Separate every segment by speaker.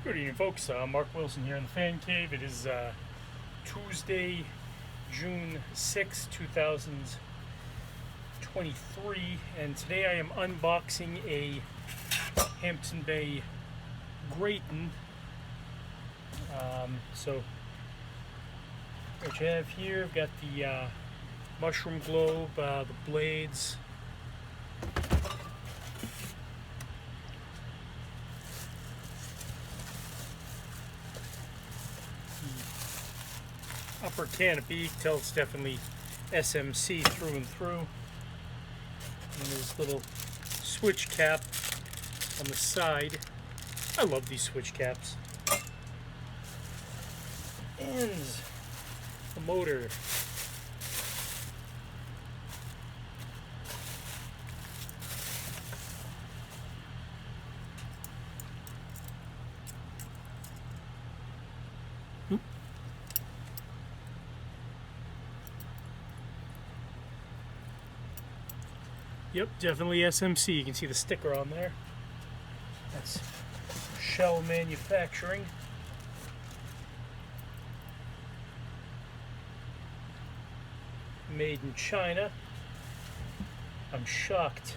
Speaker 1: Good evening, folks. Mark Wilson here in the Fan Cave. It is Tuesday, June 6, 2023, and today I am unboxing a Hampton Bay Grayton. So, what you have here, I've got the mushroom globe, the blades. Upper canopy, you can tell it's definitely SMC through and through. And this little switch cap on the side. I love these switch caps. And the motor. Yep, definitely SMC. You can see the sticker on there. That's Shell Manufacturing. Made in China. I'm shocked.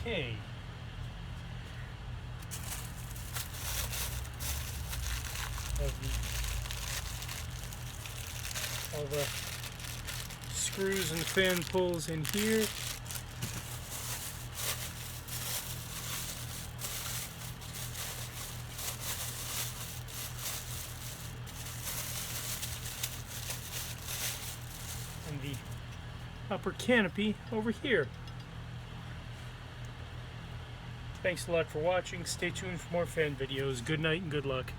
Speaker 1: Okay. All the screws and fan pulls in here. And the upper canopy over here. Thanks a lot for watching. Stay tuned for more fan videos. Good night and good luck.